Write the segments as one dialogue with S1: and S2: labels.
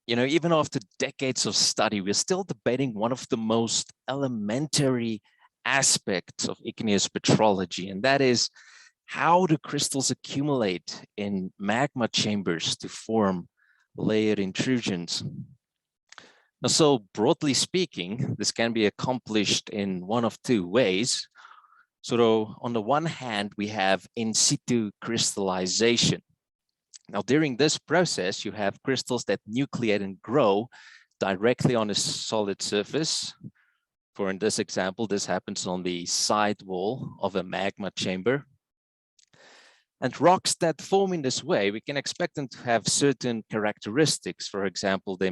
S1: Even after decades of study, we're still debating one of the most elementary aspects of igneous petrology, and that is, how do crystals accumulate in magma chambers to form layered intrusions? Now, so broadly speaking, this can be accomplished in one of two ways. So on the one hand, we have in situ crystallization. Now, during this process, you have crystals that nucleate and grow directly on a solid surface. For in this example, this happens on the side wall of a magma chamber. And rocks that form in this way, we can expect them to have certain characteristics. For example, they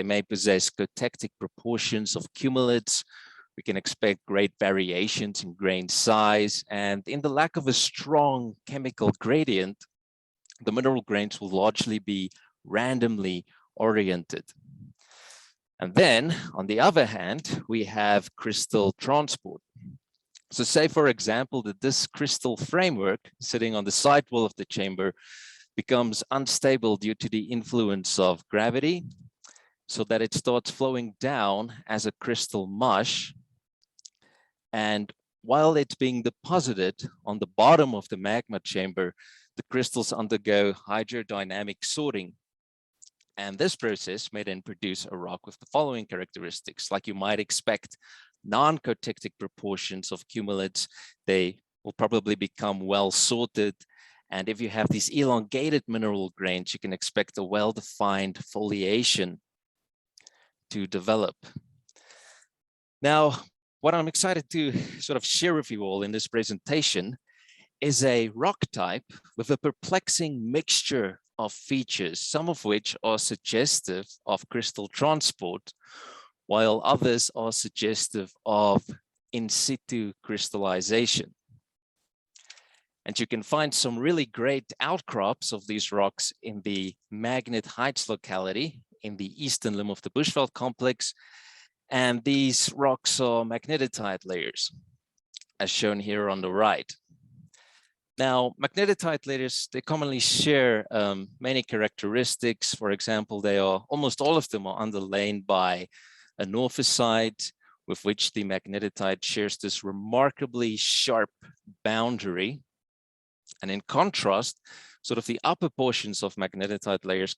S1: may possess cotectic proportions of cumulates. We can expect great variations in grain size. And in the lack of a strong chemical gradient, the mineral grains will largely be randomly oriented. And then, on the other hand, we have crystal transport. So say, for example, that this crystal framework sitting on the side wall of the chamber becomes unstable due to the influence of gravity, so that it starts flowing down as a crystal mush. And while it's being deposited on the bottom of the magma chamber, the crystals undergo hydrodynamic sorting. And this process may then produce a rock with the following characteristics. Like you might expect, non-cotectic proportions of cumulates, they will probably become well sorted. And if you have these elongated mineral grains, you can expect a well-defined foliation to develop. Now, what I'm excited to sort of share with you all in this presentation is a rock type with a perplexing mixture of features, some of which are suggestive of crystal transport, while others are suggestive of in situ crystallization. And you can find some really great outcrops of these rocks in the Magnet Heights locality in the eastern limb of the Bushveld complex. And these rocks are magnetite layers, as shown here on the right. Now, magnetite layers, they commonly share many characteristics. For example, almost all of them are underlain by anorthosite, with which the magnetite shares this remarkably sharp boundary. And in contrast, sort of the upper portions of magnetite layers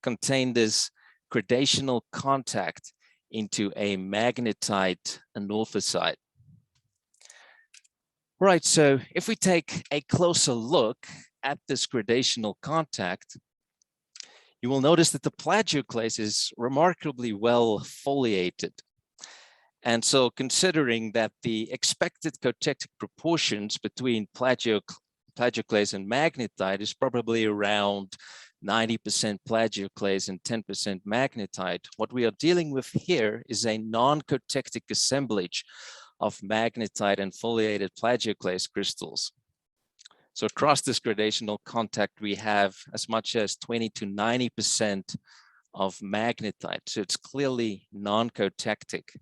S1: contain this gradational contact into a magnetite anorthosite. Right, so if we take a closer look at this gradational contact, you will notice that the plagioclase is remarkably well foliated. And so considering that the expected cotectic proportions between plagioclase and magnetite is probably around 90% plagioclase and 10% magnetite, what we are dealing with here is a non-cotectic assemblage of magnetite and foliated plagioclase crystals. So across this gradational contact, we have as much as 20 to 90% of magnetite. So it's clearly non-cotectic.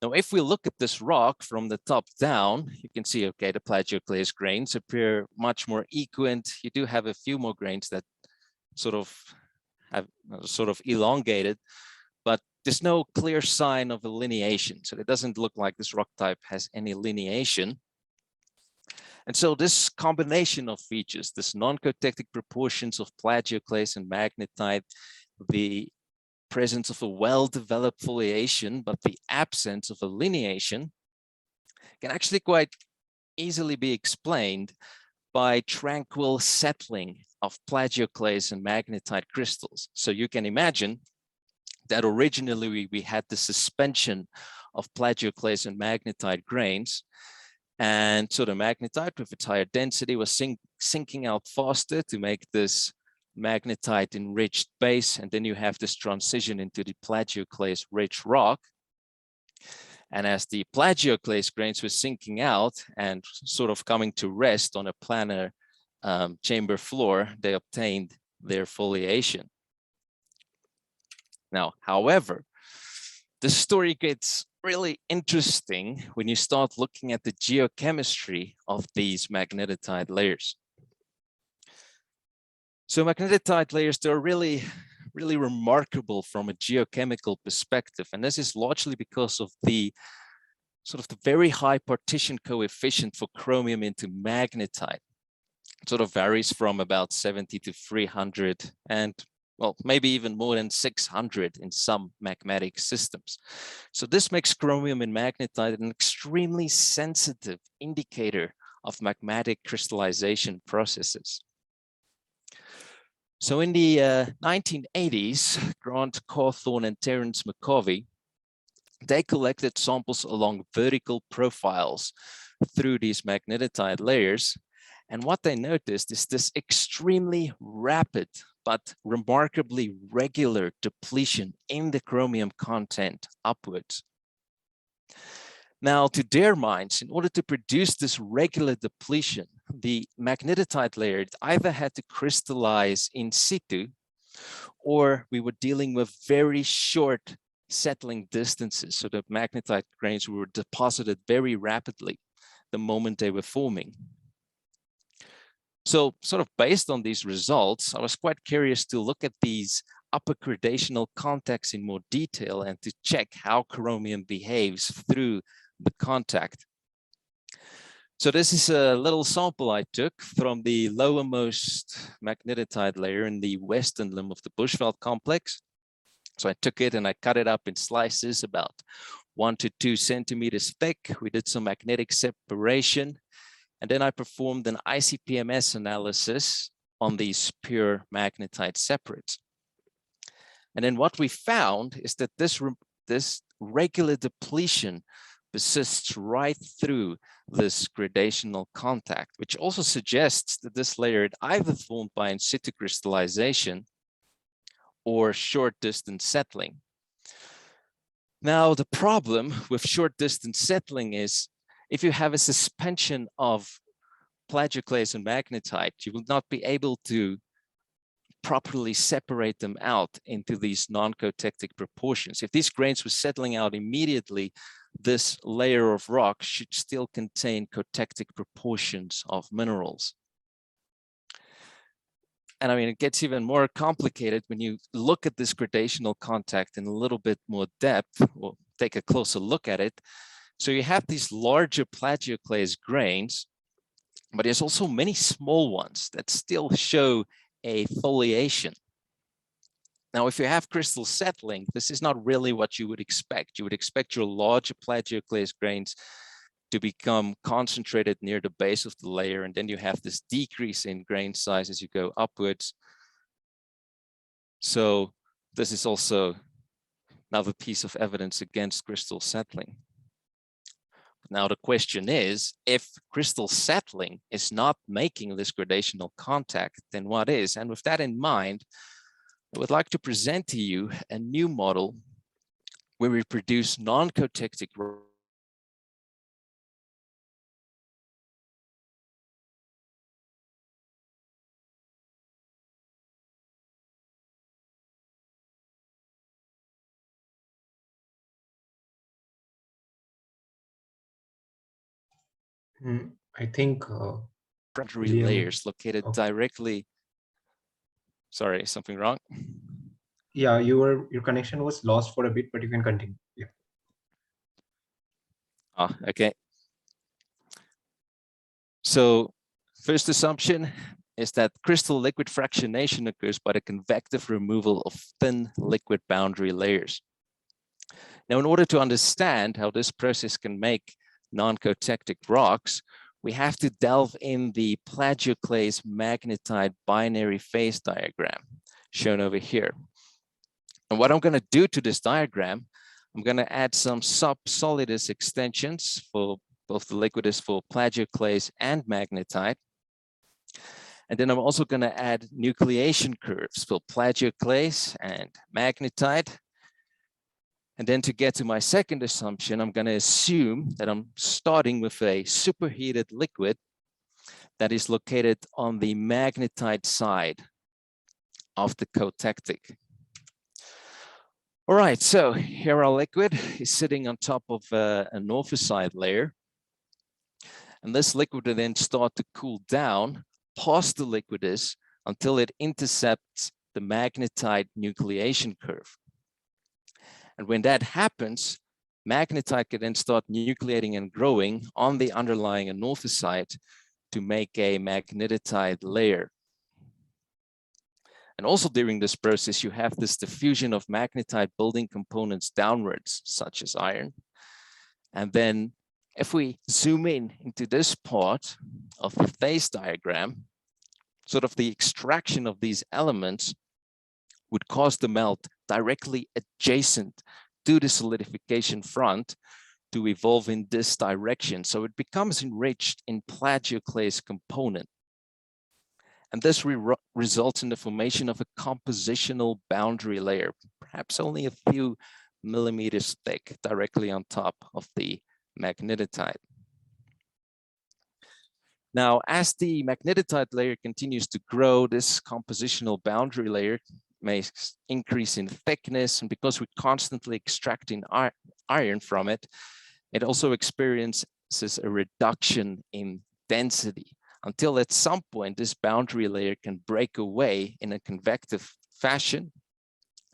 S1: Now, if we look at this rock from the top down, you can see, okay, the plagioclase grains appear much more equant. You do have a few more grains that sort of elongated, but there's no clear sign of a lineation. So it doesn't look like this rock type has any lineation. And so this combination of features, this non-cotectic proportions of plagioclase and magnetite, the presence of a well-developed foliation, but the absence of a lineation, can actually quite easily be explained by tranquil settling of plagioclase and magnetite crystals. So you can imagine that originally we had the suspension of plagioclase and magnetite grains, and so the magnetite with its higher density was sinking out faster to make this magnetite enriched base, and then you have this transition into the plagioclase rich rock. And as the plagioclase grains were sinking out and sort of coming to rest on a planar chamber floor, they obtained their foliation. Now, however, the story gets really interesting when you start looking at the geochemistry of these magnetite layers. So magnetite layers, they're really really remarkable from a geochemical perspective. And this is largely because of the very high partition coefficient for chromium into magnetite. It sort of varies from about 70 to 300 and, well, maybe even more than 600 in some magmatic systems. So this makes chromium in magnetite an extremely sensitive indicator of magmatic crystallization processes. So in the 1980s, Grant Cawthorne and Terence McCovey, they collected samples along vertical profiles through these magnetite layers. And what they noticed is this extremely rapid but remarkably regular depletion in the chromium content upwards. Now, to their minds, in order to produce this regular depletion, the magnetite layer either had to crystallize in situ, or we were dealing with very short settling distances. So the magnetite grains were deposited very rapidly the moment they were forming. So sort of based on these results, I was quite curious to look at these upper gradational contacts in more detail and to check how chromium behaves through the contact. So this is a little sample I took from the lowermost magnetite layer in the western limb of the Bushveld complex. So I took it and I cut it up in slices about 1 to 2 centimeters thick. We did some magnetic separation, and then I performed an ICP-MS analysis on these pure magnetite separates. And then what we found is that this regular depletion persists right through this gradational contact, which also suggests that this layer had either formed by in situ crystallization or short distance settling. Now, the problem with short distance settling is if you have a suspension of plagioclase and magnetite, you will not be able to properly separate them out into these non-cotectic proportions. If these grains were settling out immediately, this layer of rock should still contain cotectic proportions of minerals. And I mean, it gets even more complicated when you look at this gradational contact in a little bit more depth, or take a closer look at it. So you have these larger plagioclase grains, but there's also many small ones that still show a foliation. Now, if you have crystal settling, this is not really what you would expect. You would expect your larger plagioclase grains to become concentrated near the base of the layer, and then you have this decrease in grain size as you go upwards. So this is also another piece of evidence against crystal settling. Now the question is, if crystal settling is not making this gradational contact, then what is? And with that in mind, I would like to present to you a new model where we produce non-cotectic
S2: I think
S1: refractory layers located directly. Sorry, something wrong?
S2: Yeah, your connection was lost for a bit, but you can continue. Yeah.
S1: Okay. So first assumption is that crystal liquid fractionation occurs by the convective removal of thin liquid boundary layers. Now, in order to understand how this process can make non-cotectic rocks, we have to delve in the plagioclase magnetite binary phase diagram shown over here. And what I'm going to do to this diagram, I'm going to add some sub-solidus extensions for both the liquidus for plagioclase and magnetite. And then I'm also going to add nucleation curves for plagioclase and magnetite. And then to get to my second assumption, I'm going to assume that I'm starting with a superheated liquid that is located on the magnetite side of the cotectic. All right, so here our liquid is sitting on top of a norphoside layer. And this liquid will then start to cool down past the liquidus until it intercepts the magnetite nucleation curve. And when that happens, magnetite can then start nucleating and growing on the underlying amorphosite to make a magnetite layer. And also during this process, you have this diffusion of magnetite building components downwards, such as iron. And then if we zoom in into this part of the phase diagram, sort of the extraction of these elements would cause the melt directly adjacent to the solidification front to evolve in this direction. So it becomes enriched in plagioclase component. And this results in the formation of a compositional boundary layer, perhaps only a few millimeters thick, directly on top of the magnetite. Now, as the magnetite layer continues to grow, this compositional boundary layer may increase in thickness, and because we're constantly extracting iron from it, it also experiences a reduction in density, until at some point this boundary layer can break away in a convective fashion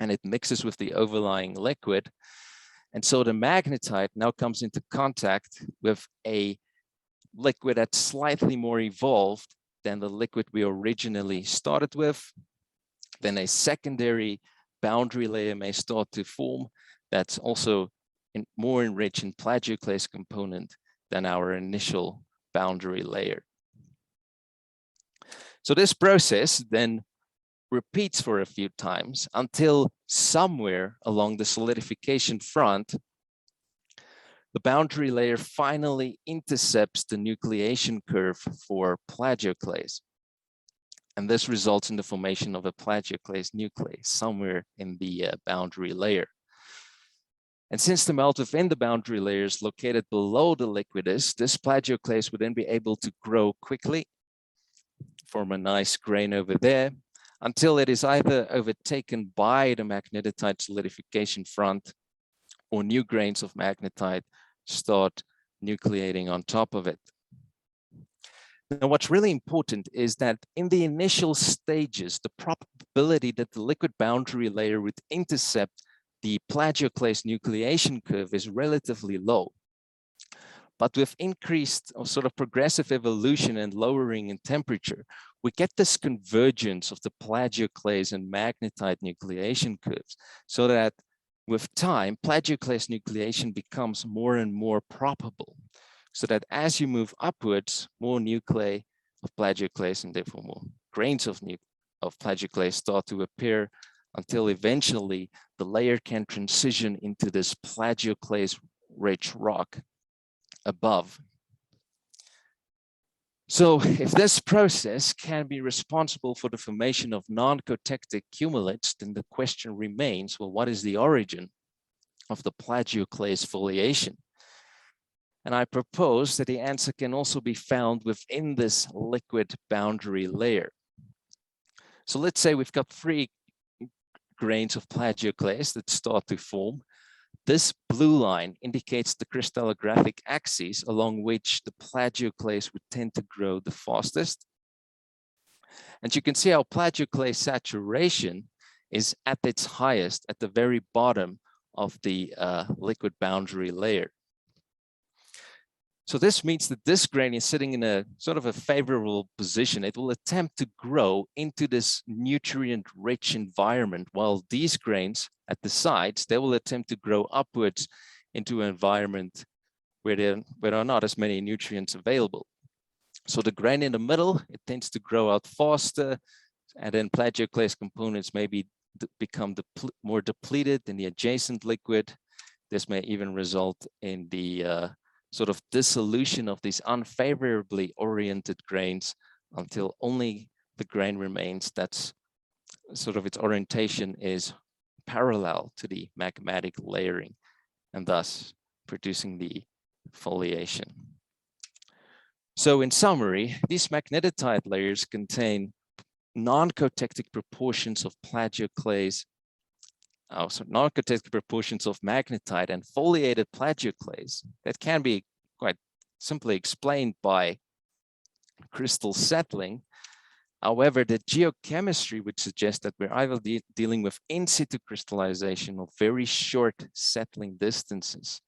S1: and it mixes with the overlying liquid. And so the magnetite now comes into contact with a liquid that's slightly more evolved than the liquid we originally started with. Then a secondary boundary layer may start to form that's also more enriched in plagioclase component than our initial boundary layer. So this process then repeats for a few times until somewhere along the solidification front, the boundary layer finally intercepts the nucleation curve for plagioclase. And this results in the formation of a plagioclase nucleus somewhere in the boundary layer. And since the melt within the boundary layer is located below the liquidus, this plagioclase would then be able to grow quickly, form a nice grain over there, until it is either overtaken by the magnetite solidification front or new grains of magnetite start nucleating on top of it. Now, what's really important is that in the initial stages, the probability that the liquid boundary layer would intercept the plagioclase nucleation curve is relatively low. But with increased or sort of progressive evolution and lowering in temperature, we get this convergence of the plagioclase and magnetite nucleation curves, so that with time, plagioclase nucleation becomes more and more probable, so that as you move upwards, more nuclei of plagioclase and therefore more grains of plagioclase start to appear, until eventually the layer can transition into this plagioclase-rich rock above. So if this process can be responsible for the formation of non-cotectic cumulates, then the question remains, well, what is the origin of the plagioclase foliation? And I propose that the answer can also be found within this liquid boundary layer. So let's say we've got 3 grains of plagioclase that start to form. This blue line indicates the crystallographic axis along which the plagioclase would tend to grow the fastest. And you can see how plagioclase saturation is at its highest at the very bottom of the liquid boundary layer. So this means that this grain is sitting in a sort of a favorable position. It will attempt to grow into this nutrient-rich environment, while these grains at the sides, they will attempt to grow upwards into an environment where there are not as many nutrients available. So the grain in the middle, it tends to grow out faster, and then plagioclase components maybe become more depleted in the adjacent liquid. This may even result in the sort of dissolution of these unfavorably oriented grains until only the grain remains that's sort of its orientation is parallel to the magmatic layering, and thus producing the foliation. So in summary, these magnetite layers contain non-cotectic proportions of plagioclase, so non-cotectic proportions of magnetite and foliated plagioclase that can be quite simply explained by crystal settling. However, the geochemistry would suggest that we're either dealing with in situ crystallization or very short settling distances.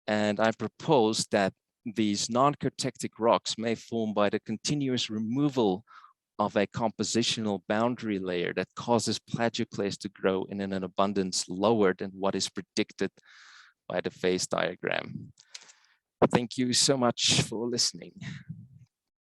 S1: And I propose that these non-cotectic rocks may form by the continuous removal of a compositional boundary layer that causes plagioclase to grow in an abundance lower than what is predicted by the phase diagram. Thank you so much for listening.